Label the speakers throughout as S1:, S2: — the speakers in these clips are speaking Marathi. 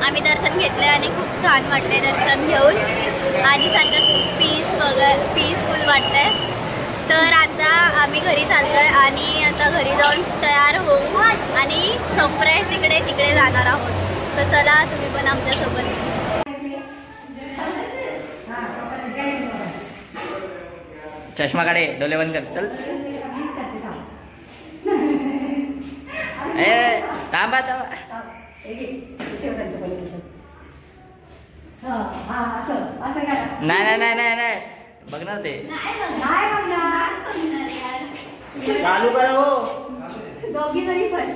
S1: आम्ही दर्शन घेतले आणि खूप छान वाटतंय दर्शन घेऊन आणि सारखं पीसफुल वाटतंय। तर आता आम्ही घरी चाललोय आणि आता घरी जाऊन तयार होऊ आणि सरप्राईज तिकडे जाणार आहोत। तर चला तुम्ही पण आमच्यासोबत।
S2: चष्मा काढे, डोले बंद कर, चल। थांबा नाही बघणार ते चालू करा हो
S3: दोघी जरी पण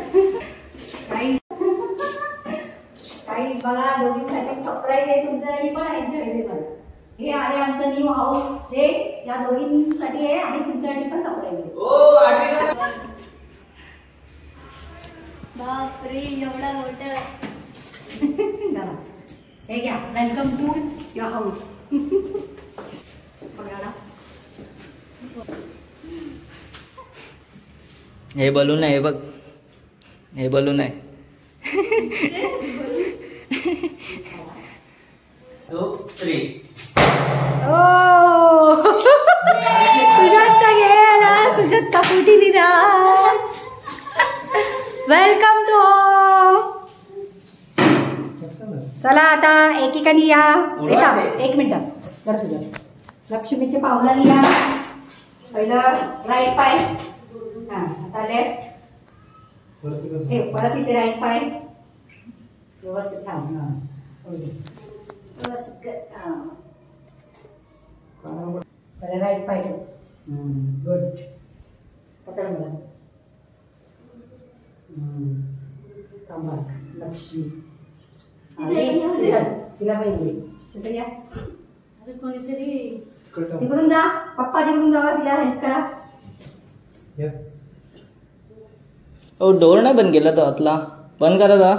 S3: काहीच बघा दोघींसाठी सरप्राईज आहे तुमच्यासाठी पण यांच्यासाठी पण। हे आहे आमचं न्यू हाऊस जे या दोघींसाठी आहे आणि तुमच्यासाठी पण सरप्राईज आहे। बापरे एवढा मोठं हे घ्या, वेलकम टू युअर हाऊस।
S2: हे बलून आहे, बघ हे बलून आहे। 2 3
S3: सुजातचा गेला, सुजात कापुटी दिला। Welcome to home. चला आता एकेकाने या। एक मिनिट जरा सुजात लक्ष्मीचे पावलाने या। पहिलं राईट पाय, आता लेफ्ट ठेव, परत इथे राईट पाय व्यवस्थित थांब। राईट पाय ठेव, गुड। पकड मला, थांबा लक्ष्मी तिला पाहिजे या। तिकडून जा, पप्पा तिकडून जावा, तिला हेल्प करा।
S2: ओ डोर नाही बंद केला तो आतला, बंद करा था,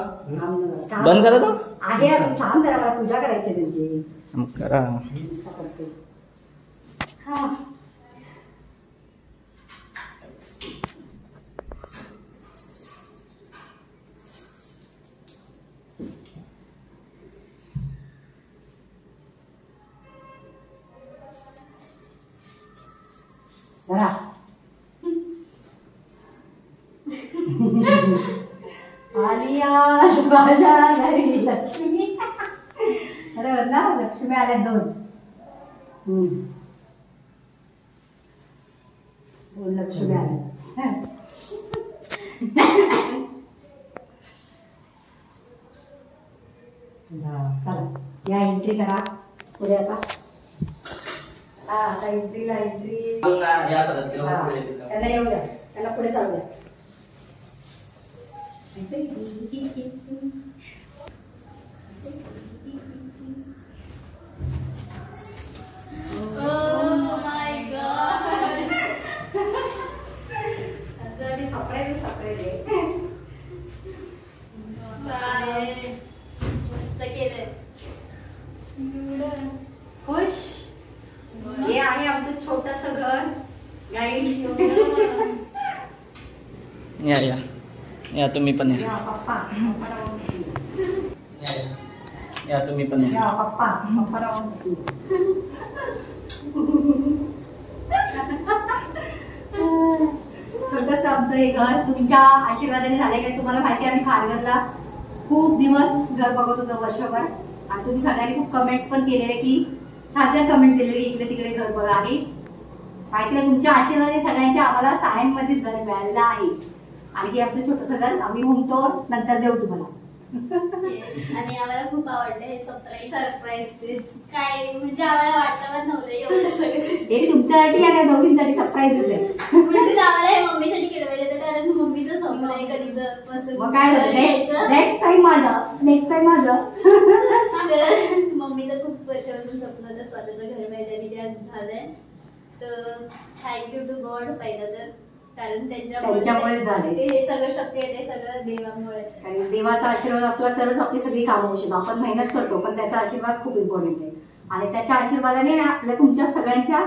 S2: बंद करा था
S3: आहे अजून थांब जरा, मला पूजा करायची त्यांची।
S2: करा
S3: हा आली आज माझ्या घरी लक्ष्मी। अरे ना लक्ष्मी आल्या 2। लक्ष्मी आल्या। चला या एंट्री करा पुढे आता। आता एंट्रीला एंट्री त्याला येऊ द्या, त्याला पुढे चालू द्या।
S1: मस्त केलंय,
S3: खुश। हे आहे आमचं छोटंसं घर गाईज।
S2: या तुम्ही पण
S3: या पप्पा,
S2: या तुम्ही पण
S3: या पप्पा, पप्पा छोटस आमचं हे घर तुमच्या आशीर्वादाने झालंय काय। तुम्हाला माहिती आहे आम्ही खारघरला खूप दिवस घर बघत होतो, वर्षभर, आणि तुम्ही सगळ्यांनी खूप कमेंट्स पण केलेले की छान छान कमेंट केलेली इकडे तिकडे घर बघा आहे। माहिती आहे तुमच्या आशीर्वादाने सगळ्यांच्या आम्हाला सायनमध्येच घर मिळालेलं आहे आणि हे आमचं छोटंसं घर आम्ही होम टूर नंतर देऊ तुम्हाला।
S1: आणि आम्हाला खूप आवडलं हे सरप्राईज काय, म्हणजे आम्हाला वाटलं पण नव्हतं एवढं सगळं।
S3: हे तुमच्यासाठी आणि दोघींसाठी सरप्राईजच आहे।
S1: आम्हाला हे मम्मीसाठी केलं पाहिजे कारण मम्मीचं स्वप्न आहे कधीच।
S3: मग काय नेक्स्ट टाइम माझं
S1: मम्मीचं खूप वर्षापासून स्वप्न होतं स्वतःचं घर मिळालं आणि ते झालंय। तर थँक्यू टू गॉड पहिलं तर, कारण
S3: त्यांच्यामुळे झाले
S1: हे सगळं शक्य आहे, ते सगळं देवामुळे।
S3: कारण देवाचा आशीर्वाद असला तरच आपली सगळी कामं होऊ शकतात। आपण मेहनत करतो पण त्याचा आशीर्वाद खूप इम्पॉर्टंट आहे आणि त्याच्या आशीर्वादाने आपल्या तुमच्या सगळ्यांच्या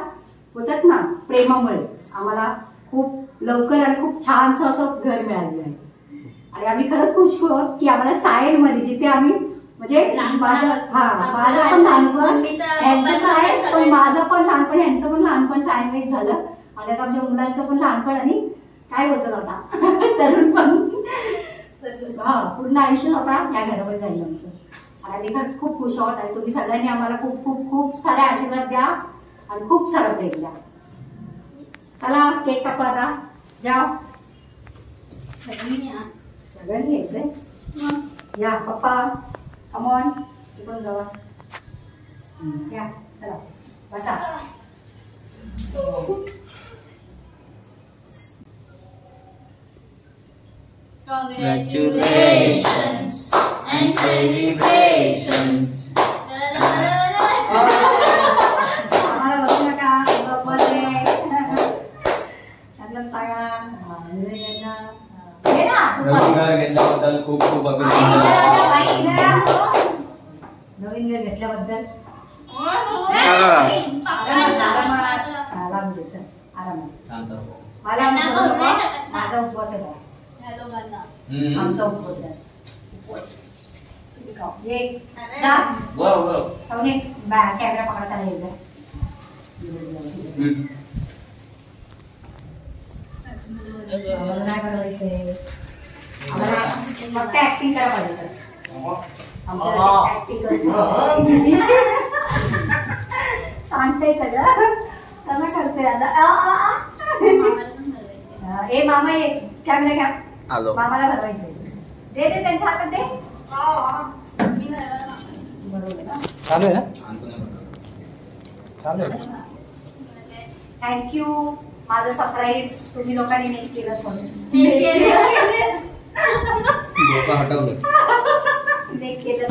S3: होतात ना प्रेमामुळे आम्हाला खूप लवकर आणि खूप छानसं असं घर मिळालेलं आहे आणि आम्ही खरंच खुश आहोत की आम्हाला सायनमध्ये जिथे आम्ही म्हणजे माझं पण लहानपण यांचं आहे, पण माझं पण लहानपण यांचं पण लहानपण सायन्स झालं आणि आता आमच्या मुलांचं पण लहानपण आणि काय बोलतात आता तरुण पण पूर्ण आयुष्य आता या घरामध्ये जाईल आमचं. आणि आम्ही खरंच खूप खुश आहोत आणि तुम्ही सगळ्यांनी आम्हाला खूप खूप खूप सारे आशीर्वाद द्या आणि खूप सारं प्रेम द्या. चला केक कापा आता, जाओ सगळ्यांनी यायचंय. या पप्पा कमॉन इकडून जावा, या चला बसा.
S2: Congratulations and celebrations.
S3: आम्हाला बसू नका, बसले पाया
S2: घेतल्याबद्दल खूप खूप
S3: नवीन घर घेतल्याबद्दल माझा उपवास आहे. आमचा उपवास आहे. कॅमेरा पकडता येईल फक्त ऍक्टिंग करा पाहिजे. सांगतंय सगळं कसं करतोय आता. ए मामा ये कॅमेरा घ्या, मामाला भरवायचंय. दे दे त्यांच्या हातात दे. बरोबर ना,
S2: चालू आहे ना, चालू आहे.
S3: थँक्यू. माझं सरप्राईज तुम्ही लोकांनी नाही केलं म्हणून नाही केलं.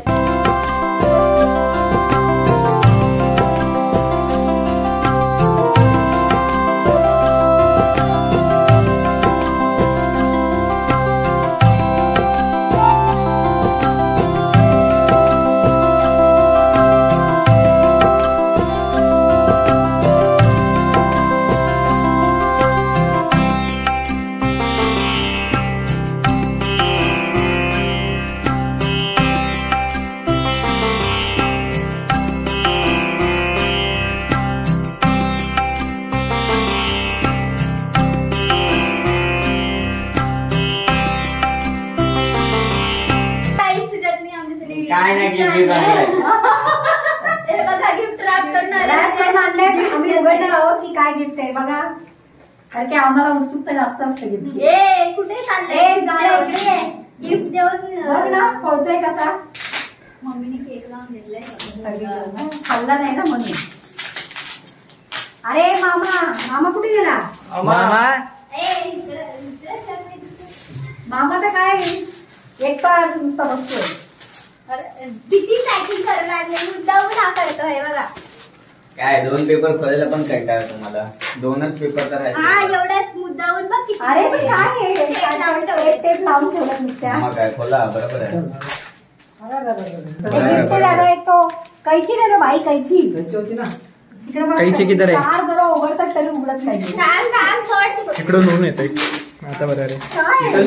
S2: काय नाही गिफ्ट
S1: बघा गिफ्ट रॅप करणार
S3: आम्ही उघडणार आहोत की काय गिफ्ट आहे बघा, कारण की आम्हाला उत्सुकता जास्त असते गिफ्ट.
S1: कुठे चाललंय गिफ्ट देऊन
S3: बघ ना पळतोय कसा.
S1: मम्मीने केक लावून घेतलाय,
S3: खाल्ला नाही ना म्हणून. अरे मामा, मामा कुठे गेला. मामा तर काय एक तास नुसता बसतोय.
S1: किती पॅकिंग करणार मुद्दाहून हा करतोय बघा.
S2: काय 2 पेपर खोलायला पण कंटाळा तुम्हाला. 2च पेपर तर आहेत.
S1: एवढ्यात मुद्दाहून बघ किती.
S3: अरे पण काय टेप लावून ठेवलं नुसत्या.
S2: मग काय खोला, बरोबर आहे.
S3: तो कैची नाही भाई, कैची
S2: होती ना
S3: कैची किती रे. 4 जरा उघडतात तरी उघडत नाही.
S4: इकडून होऊन येतोय आता. बरं
S3: काय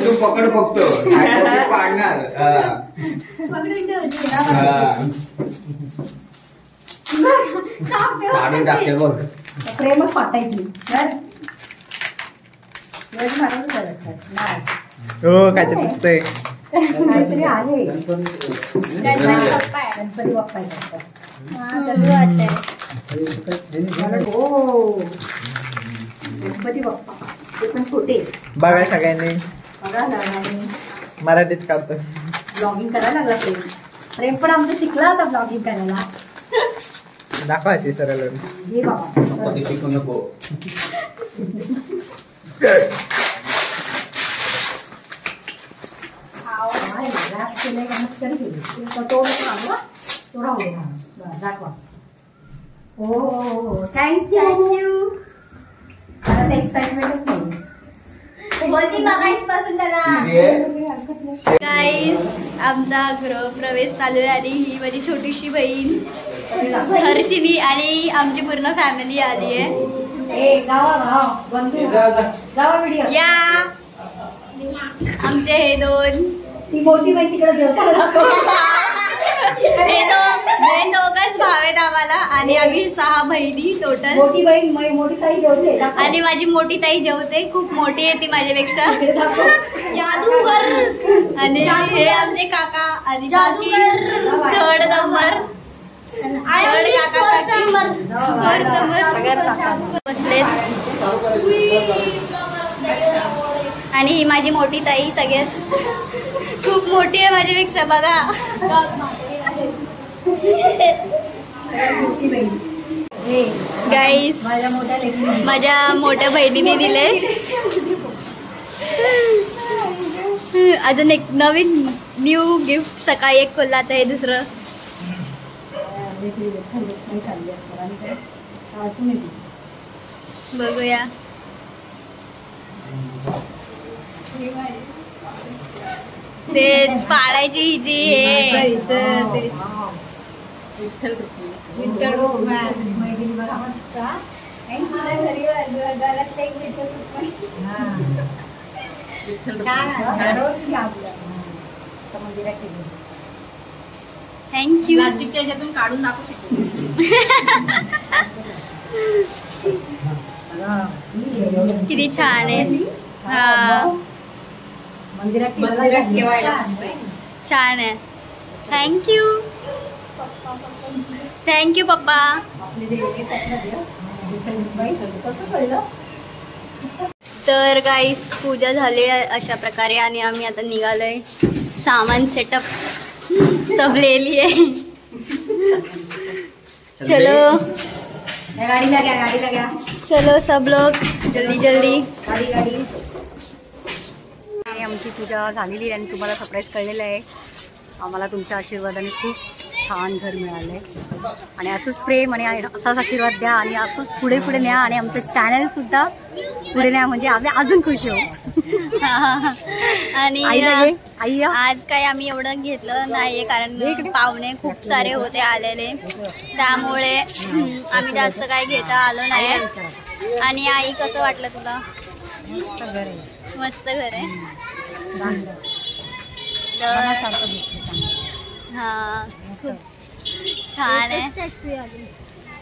S2: तू पकड बघतो पाडणार. काढून टाकेल बघ.
S3: प्रेमच पाठायची.
S4: हो काय दिसतंय.
S3: काहीतरी आहे.
S1: गणपती बाप्पा आहे.
S3: गणपती बाप्पा आहे.
S1: कसं वाटतंय.
S3: हो गणपती बाप्पा ते पण छोटे.
S4: बघा सगळ्यांनी
S3: बघा सगळ्यांनी
S4: मराठीत काढतो.
S3: ब्लॉगिंग करायला लागला प्रेम. प्रेम पण आमचं शिकला होता ब्लॉगिंग करायला.
S4: दाखवायची सरळ.
S3: हे बाबा
S2: शिकू नको.
S3: दाखवा. हो थँक्यू. आता एक्साइटमेंटच नाही.
S1: गाईस आमचा गृहप्रवेश चालू आहे आणि ही माझी छोटीशी बहीण हर्षिनी आणि आमची पूर्ण फॅमिली आली आहे. या आमचे हे 2
S3: ती मोठी बहीण तिकडे जेवताना
S1: हे दोघच भाव आहेत आम्हाला आणि आम्ही 6 बहिणी टोटल.
S3: मोठी बहीण मोठी ताई जेवते
S1: आणि माझी मोठी ताई जेवते, खूप मोठी आहे ती माझ्यापेक्षा.
S3: जादूगर.
S1: आणि हे आमचे काका आणि थर्ड नंबर बसलेत. आणि ही माझी मोठी ताई सगळ्यात खूप मोठी आहे माझ्यापेक्षा बघा. गाईस माझ्या मोठ्या बहिणीने दिले. अजून एक नवीन न्यू गिफ्ट सकाळी एक खोलला आता हे दुसरं. बघूया. तेच पाडायची जी हे थँक्यू.
S3: प्लास्टिकच्या ह्याच्यातून काढून दाखवू शकते.
S1: किती छान आहे. हा छान आहे. थँक्यू थँक्यू पप्पा. तर गाईस पूजा झाली अशा प्रकारे आणि आम्ही आता निघालोय. सामान सेटअप सब ले लिए. चलो
S3: गाडीला घ्या.
S1: चलो सब लोग जल्दी जल्दी.
S3: गाडी. आणि आमची पूजा झालेली आणि तुम्हाला सरप्राईज कळलेलं आहे. आम्हाला तुमच्या आशीर्वादाने खूप छान घर मिळालं आहे आणि असंच प्रेम आणि असाच आशीर्वाद द्या आणि असंच पुढे पुढे न्या आणि आमचं चॅनलसुद्धा पुढे न्या म्हणजे आम्ही अजून खुश होऊ.
S1: आणि
S3: आई
S1: आज काय आम्ही एवढं घेतलं नाहीये कारण पाहुणे खूप सारे होते आलेले, त्यामुळे आम्ही जास्त काय घेता आलो नाही. आणि आई कसं वाटलं तुला? मस्त घर आहे. हा खूप छान आहे,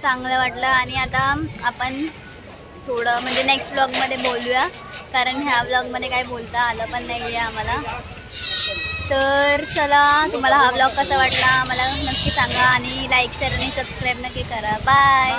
S1: चांगलं वाटलं. आणि आता आपण थोडं म्हणजे नेक्स्ट ब्लॉगमध्ये बोलूया कारण ह्या ब्लॉगमध्ये काही बोलता आलं पण नाही आहे आम्हाला. तर चला, तुम्हाला हा ब्लॉग कसा वाटला मला नक्की सांगा आणि लाईक शेअर आणि सबस्क्राईब नक्की करा. बाय.